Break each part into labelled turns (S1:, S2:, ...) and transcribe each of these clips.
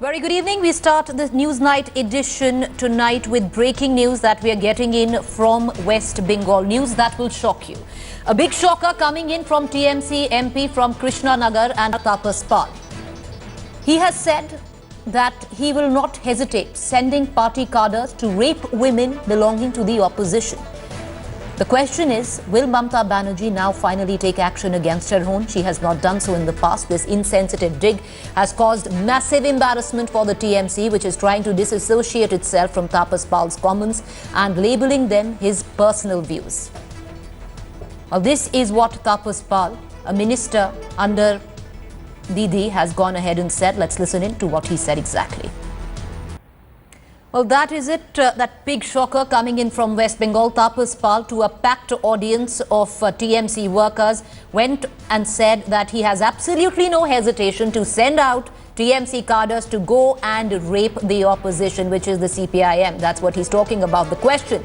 S1: Very good evening. We start the Newsnight edition tonight with breaking news that we are getting in from West Bengal. News that will shock you. A big shocker coming in from TMC MP from Krishnanagar and Tapas Pal. He has said that he will not hesitate sending party cadres to rape women belonging to the opposition. The question is, will Mamata Banerjee now finally take action against her own? She has not done so in the past. This insensitive dig has caused massive embarrassment for the TMC, which is trying to disassociate itself from Tapas Pal's comments and labeling them his personal views. Well, this is what Tapas Pal, a minister under Didi, has gone ahead and said. Let's listen in to what he said exactly. Well, that is it. That big shocker coming in from West Bengal. Tapas Pal, to a packed audience of TMC workers, went and said that he has absolutely no hesitation to send out TMC cadres to go and rape the opposition, which is the CPIM. That's what he's talking about. The question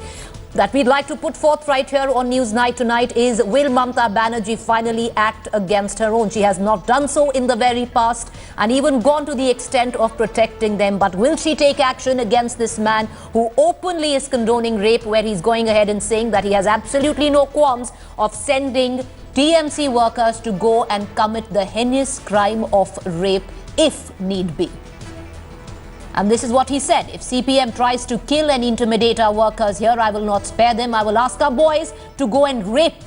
S1: that we'd like to put forth right here on Newsnight tonight is, will Mamata Banerjee finally act against her own? She has not done so in the very past and even gone to the extent of protecting them. But will she take action against this man who openly is condoning rape, where he's going ahead and saying that he has absolutely no qualms of sending TMC workers to go and commit the heinous crime of rape if need be? And this is what he said: if CPM tries to kill and intimidate our workers here, I will not spare them. I will ask our boys to go and rape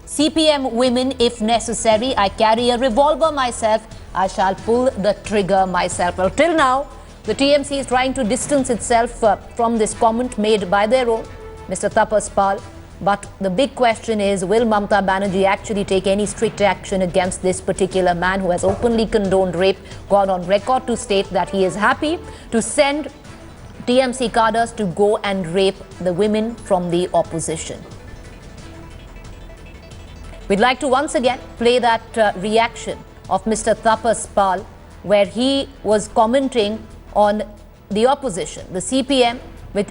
S1: CPM women if necessary. I carry a revolver myself. I shall pull the trigger myself. Well, till now, the TMC is trying to distance itself from this comment made by their own Mr. Tapas Pal. But the big question is, will Mamata Banerjee actually take any strict action against this particular man who has openly condoned rape, gone on record to state that he is happy to send TMC cadres to go and rape the women from the opposition? We'd like to once again play that reaction of Mr. Tapas Pal, where he was commenting on the opposition, the CPM,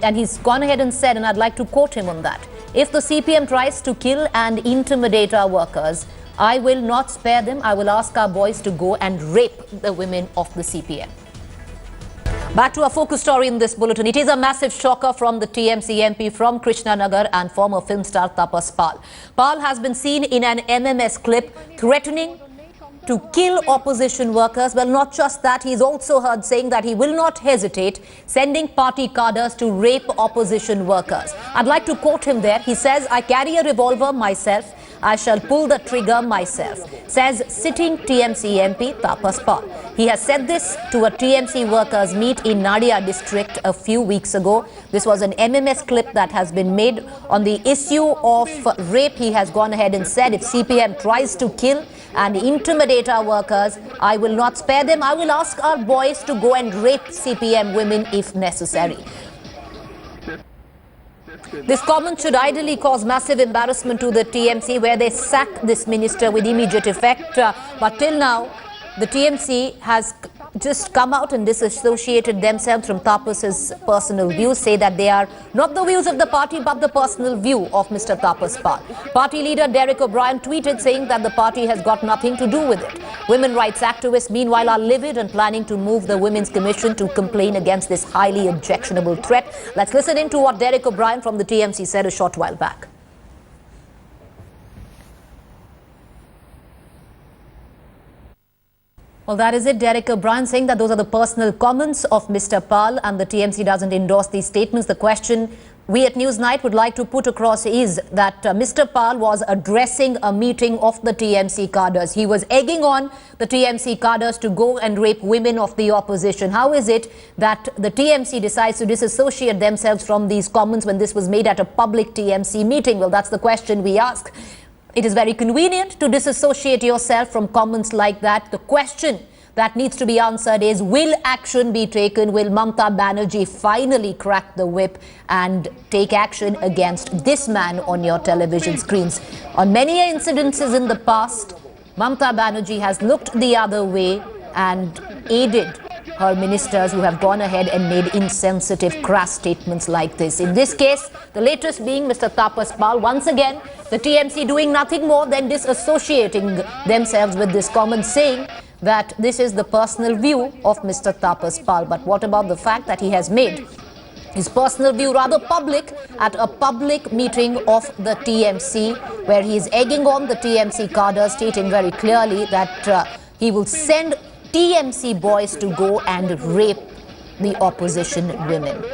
S1: and he's gone ahead and said, and I'd like to quote him on that: if the CPM tries to kill and intimidate our workers, I will not spare them. I will ask our boys to go and rape the women of the CPM. Back to our focus story in this bulletin. It is a massive shocker from the TMC MP from Krishnanagar and former film star Tapas Pal. Pal has been seen in an MMS clip threatening to kill opposition workers. Well, not just that, he's also heard saying that he will not hesitate sending party cadres to rape opposition workers. I'd like to quote him there. He says, I carry a revolver myself. I shall pull the trigger myself, says sitting TMC MP Tapas Pal. He has said this to a TMC workers meet in Nadia district a few weeks ago. This was an MMS clip that has been made on the issue of rape. He has gone ahead and said, if CPM tries to kill and intimidate our workers, I will not spare them. I will ask our boys to go and rape CPM women if necessary. This comment should ideally cause massive embarrassment to the TMC, where they sack this minister with immediate effect. But till now, the TMC has just come out and disassociated themselves from Tapas's personal views, say that they are not the views of the party but the personal view of Mr. Tapas Pal. Party leader Derek O'Brien tweeted saying that the party has got nothing to do with it. Women rights activists, meanwhile, are livid and planning to move the Women's Commission to complain against this highly objectionable threat. Let's listen in to what Derek O'Brien from the TMC said a short while back. Well, that is it. Derek O'Brien saying that those are the personal comments of Mr. Pal, and the TMC doesn't endorse these statements. The question we at Newsnight would like to put across is that Mr. Pal was addressing a meeting of the TMC cadres. He was egging on the TMC cadres to go and rape women of the opposition. How is it that the TMC decides to disassociate themselves from these comments when this was made at a public TMC meeting? Well, that's the question we ask. It is very convenient to disassociate yourself from comments like that. The question that needs to be answered is, will action be taken? Will Mamata Banerjee finally crack the whip and take action against this man on your television screens? On many incidences in the past, Mamata Banerjee has looked the other way and aided her ministers who have gone ahead and made insensitive, crass statements like this. In this case, the latest being Mr. Tapas Pal. Once again, the TMC doing nothing more than disassociating themselves with this comment, saying that this is the personal view of Mr. Tapas Pal. But what about the fact that he has made his personal view rather public at a public meeting of the TMC, where he is egging on the TMC cadre, stating very clearly that he will send TMC boys to go and rape the opposition women.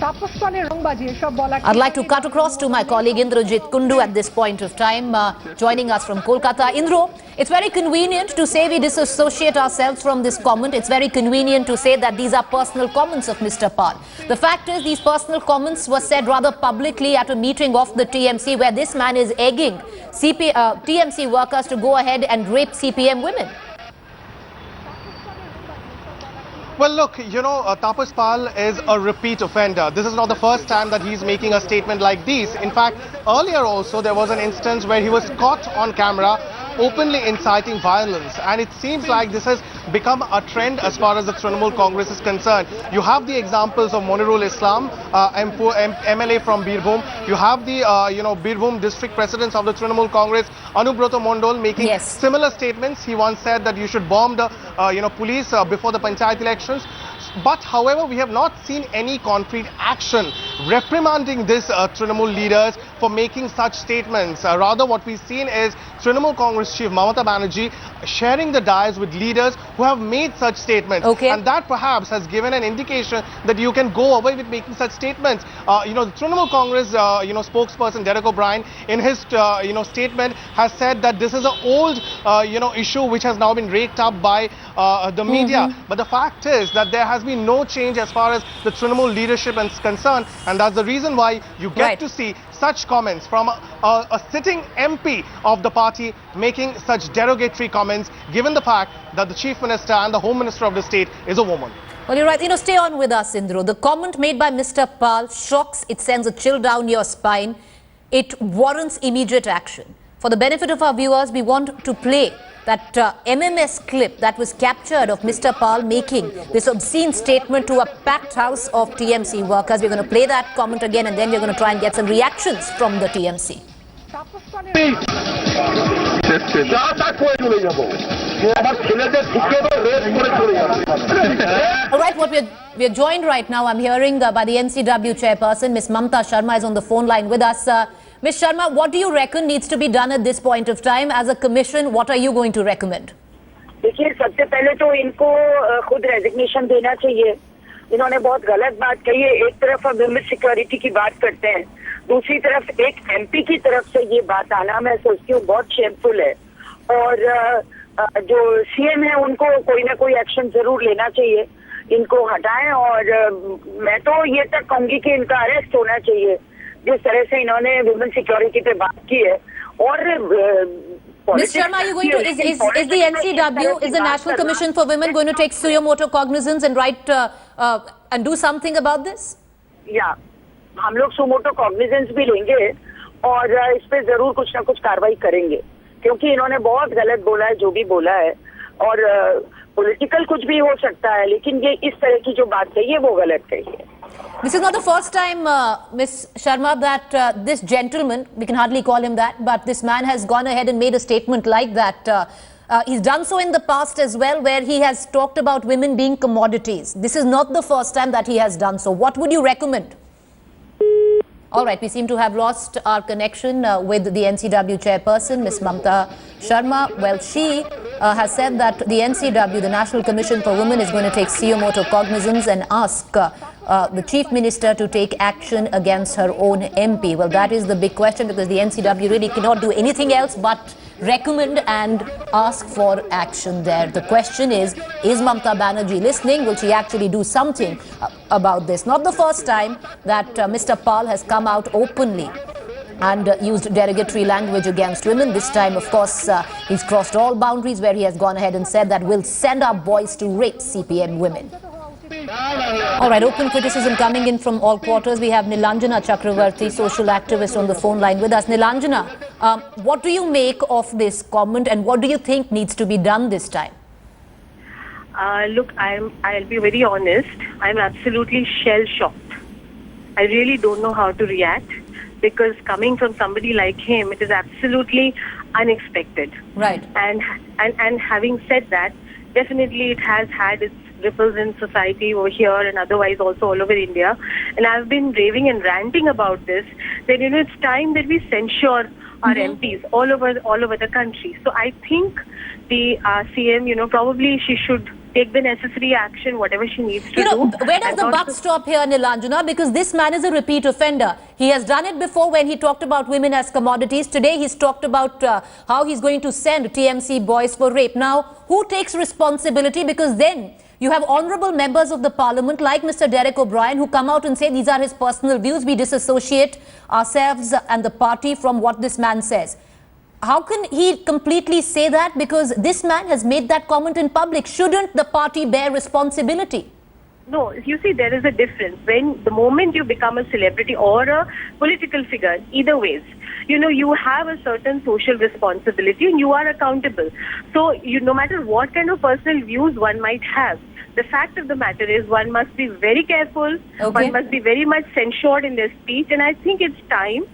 S1: I'd like to cut across to my colleague Indrajit Kundu at this point of time, joining us from Kolkata. Indro, it's very convenient to say we disassociate ourselves from this comment. It's very convenient to say that these are personal comments of Mr. Pal. The fact is, these personal comments were said rather publicly at a meeting of the TMC, where this man is egging TMC workers to go ahead and rape CPM women.
S2: Well, look, Tapas Pal is a repeat offender. This is not the first time that he's making a statement like this. In fact, earlier also there was an instance where he was caught on camera openly inciting violence, and it seems like this has become a trend as far as the Trinamool Congress is concerned. You have the examples of Monirul Islam, MLA from Birbhum. You have the Birbhum district presidents of the Trinamool Congress, Anubrata Mondol, making similar statements. He once said that you should bomb the police before the panchayat elections. But however, we have not seen any concrete action reprimanding these Trinamool leaders for making such statements. Rather, what we've seen is Trinamool Congress chief Mamata Banerjee sharing the dais with leaders who have made such statements. And that perhaps has given an indication that you can go away with making such statements. The Trinamool Congress spokesperson Derek O'Brien, in his statement, has said that this is an old issue which has now been raked up by the media. But the fact is that there has been no change as far as the Trinamool leadership is concerned, and that's the reason why you get to see such comments from a sitting MP of the party making such derogatory comments, given the fact that the Chief Minister and the Home Minister of the state is a woman.
S1: Well, you're right. Stay on with us, Indro. The comment made by Mr. Pal shocks. It sends a chill down your spine. It warrants immediate action. For the benefit of our viewers, we want to play that MMS clip that was captured of Mr. Pal making this obscene statement to a packed house of TMC workers. We're going to play that comment again, and then we're going to try and get some reactions from the TMC. All right, we are joined right now, I'm hearing, by the NCW chairperson, Ms. Mamta Sharma is on the phone line with us. Ms. Sharma, what do you reckon needs to be done at this point of time? As a commission, what are you going to recommend?
S3: देखिए, सबसे पहले तो इनको खुद resignation देना चाहिए. इन्होंने बहुत गलत बात कही है. एक तरफ हम विमेन सिक्योरिटी की बात करते हैं, दूसरी तरफ एक एमपी की तरफ से ये बात आना, मैं सोचती हूँ बहुत शेमफुल है. और जो सीएम है उनको कोई ना कोई एक्शन जरूर लेना चाहिए. इनको हटाएं, और मैं तो ये तक कहूंगी कि इनका अरेस्ट होना चाहिए, जिस तरह से इन्होंने वुमेन सिक्योरिटी पे बात की है. और
S1: Ms. Sharma, are you going to, is the NCW, is the National Commission for Women going to take suo cognizance and write and do something about this?
S3: या हम लोग सुमोटो कॉग्निजेंस भी लेंगे और इस पे जरूर कुछ ना कुछ कार्रवाई करेंगे, क्योंकि इन्होंने बहुत गलत बोला है जो भी बोला है. और पॉलिटिकल कुछ भी हो सकता है, लेकिन ये इस तरह की जो बात कही है वो गलत कही है.
S1: This is not the first time, Ms. Sharma, that this gentleman, we can hardly call him that, but this man has gone ahead and made a statement like that. He's done so in the past as well, where he has talked about women being commodities. This is not the first time that he has done so. What would you recommend? All right, we seem to have lost our connection with the NCW chairperson, Ms. Mamta Sharma. Well, she has said that the NCW, the National Commission for Women, is going to take suo cognizance and ask the Chief Minister to take action against her own MP. Well, that is the big question, because the NCW really cannot do anything else but recommend and ask for action there. The question is Mamta Banerjee listening? Will she actually do something about this? Not the first time that Mr. Pal has come out openly and used derogatory language against women. This time, of course, he's crossed all boundaries, where he has gone ahead and said that we'll send our boys to rape CPM women. All right, open criticism coming in from all quarters. We have Nilanjana Chakravarti, social activist, on the phone line with us. Nilanjana, what do you make of this comment, and what do you think needs to be done this time?
S4: Look, I'll be very honest. I'm absolutely shell-shocked. I really don't know how to react. because coming from somebody like him, it is absolutely unexpected.
S1: Right.
S4: And having said that, definitely it has had its ripples in society over here and otherwise also all over India. And I've been raving and ranting about this, that it's time that we censure our MPs all over the country. So I think the CM, probably she should take the necessary action, whatever she needs to do.
S1: Where does the buck stop here, Nilanjana? Because this man is a repeat offender. He has done it before when he talked about women as commodities. Today he's talked about how he's going to send TMC boys for rape. Now, who takes responsibility? Because then you have honourable members of the parliament like Mr. Derek O'Brien who come out and say these are his personal views. We disassociate ourselves and the party from what this man says. How can he completely say that? Because this man has made that comment in public. Shouldn't the party bear responsibility?
S4: No, you see, there is a difference. When the moment you become a celebrity or a political figure, either ways, you have a certain social responsibility and you are accountable. So, no matter what kind of personal views one might have, the fact of the matter is one must be very careful. One must be very much censured in their speech. And I think it's time.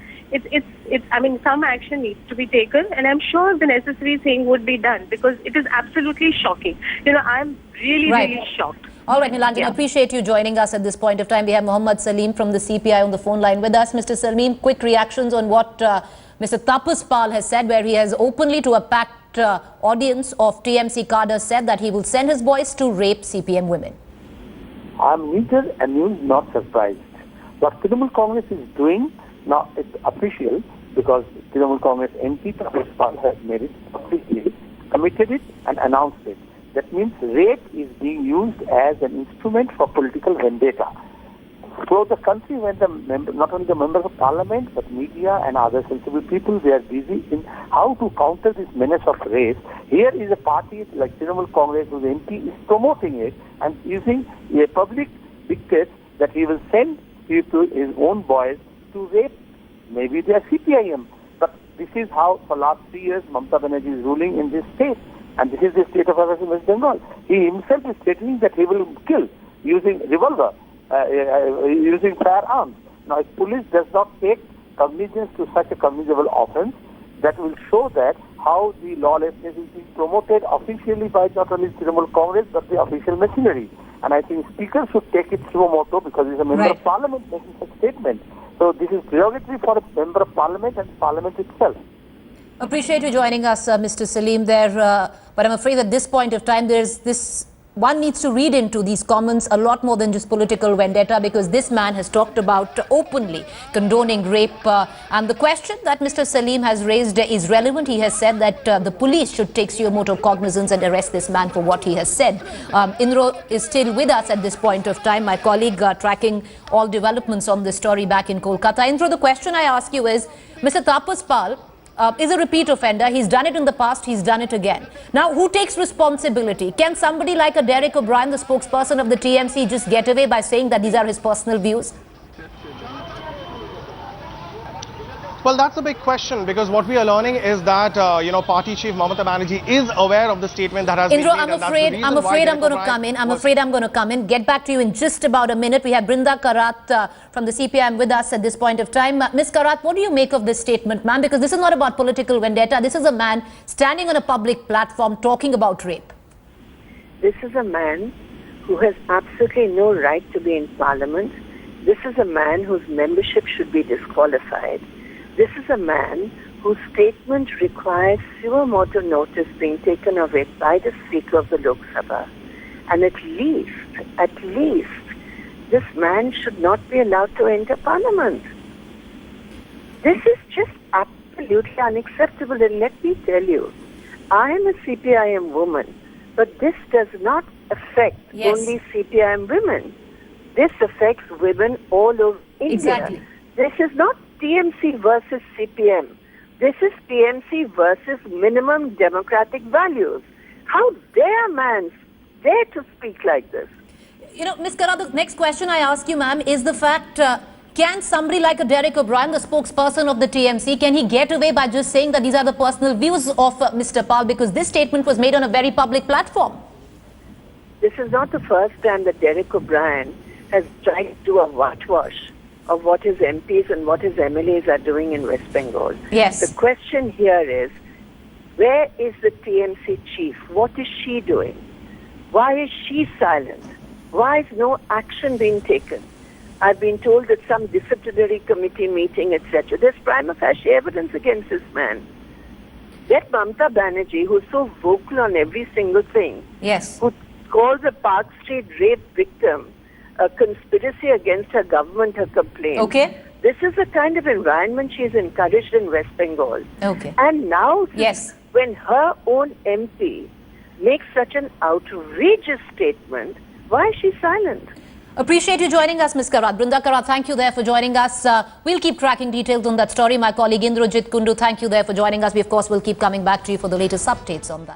S4: Some action needs to be taken, and I'm sure the necessary thing would be done because it is absolutely shocking. I'm really shocked.
S1: All right, Nilanjana, I appreciate you joining us at this point of time. We have Mohammed Salim from the CPI on the phone line with us. Mr. Salim, quick reactions on what Mr. Tapas Pal has said, where he has openly to a packed audience of TMC cadres said that he will send his boys to rape CPM women.
S5: I'm neither amused nor surprised. What Trinamool Congress is doing now, it's official because Trinamool Congress MP Tapas Pal has made it officially, committed it and announced it. That means rape is being used as an instrument for political vendetta. So the country, when not only the members of parliament, but media and other sensible people, they are busy in how to counter this menace of rape. Here is a party like Trinamool Congress, whose MP is promoting it and using a public dictate that he will send his own boys to rape. Maybe they are CPIM. But this is how, for last 3 years, Mamata Banerjee is ruling in this state. And this is the state of affairs in West Bengal. He himself is stating that he will kill using revolver, using firearms. Now, if police does not take cognizance to such a cognizable offense, that will show that how the lawlessness is being promoted officially by not only Trinamool Congress, but the official machinery. And I think Speaker should take it suo moto because he's a member of Parliament making such statement. So this is prerogative for a member of Parliament and Parliament itself.
S1: Appreciate you joining us, Mr. Salim there. But I'm afraid at this point of time, one needs to read into these comments a lot more than just political vendetta, because this man has talked about openly condoning rape. And the question that Mr. Salim has raised is relevant. He has said that the police should take suo moto cognizance and arrest this man for what he has said. Indro is still with us at this point of time, my colleague tracking all developments on this story back in Kolkata. Indro, the question I ask you is, Mr. Tapas Pal is a repeat offender. He's done it in the past. He's done it again. Now, who takes responsibility? Can somebody like a Derek O'Brien, the spokesperson of the TMC, just get away by saying that these are his personal views?
S2: Well, that's a big question, because what we are learning is that, Party Chief Mamata Banerjee is aware of the statement that has been made.
S1: I'm afraid I'm going to come in. I'm afraid I'm going to come in. Get back to you in just about a minute. We have Brinda Karat from the CPM with us at this point of time. Ms. Karat, what do you make of this statement, ma'am? Because this is not about political vendetta. This is a man standing on a public platform talking about rape.
S6: This is a man who has absolutely no right to be in Parliament. This is a man whose membership should be disqualified. This is a man whose statement requires suo moto notice being taken of it by the Speaker of the Lok Sabha. And at least, this man should not be allowed to enter Parliament. This is just absolutely unacceptable. And let me tell you, I am a CPIM woman, but this does not affect only CPIM women. This affects women all over India.
S1: Exactly.
S6: This is not TMC versus CPM. This is TMC versus minimum democratic values. How dare man dare to speak like this?
S1: Ms. Karat, the next question I ask you, ma'am, is the fact, can somebody like a Derek O'Brien, the spokesperson of the TMC, can he get away by just saying that these are the personal views of Mr. Pal, because this statement was made on a very public platform?
S6: This is not the first time that Derek O'Brien has tried to do a whitewash of what his MPs and what his MLAs are doing in West Bengal.
S1: Yes.
S6: The question here is, where is the TMC chief? What is she doing? Why is she silent? Why is no action being taken? I've been told that some disciplinary committee meeting, etc. There's prima facie evidence against this man. Get Mamata Banerjee, who's so vocal on every single thing,
S1: Yes.
S6: who calls a Park Street rape victim a conspiracy against her government, her complaint.
S1: Okay.
S6: This is the kind of environment she's encouraged in West Bengal.
S1: Okay.
S6: And now,
S1: Yes.
S6: when her own MP makes such an outrageous statement, why is she silent?
S1: Appreciate you joining us, Ms. Karat. Brinda Karat, thank you there for joining us. We'll keep tracking details on that story. My colleague Indrajit Kundu, thank you there for joining us. We, of course, will keep coming back to you for the latest updates on that.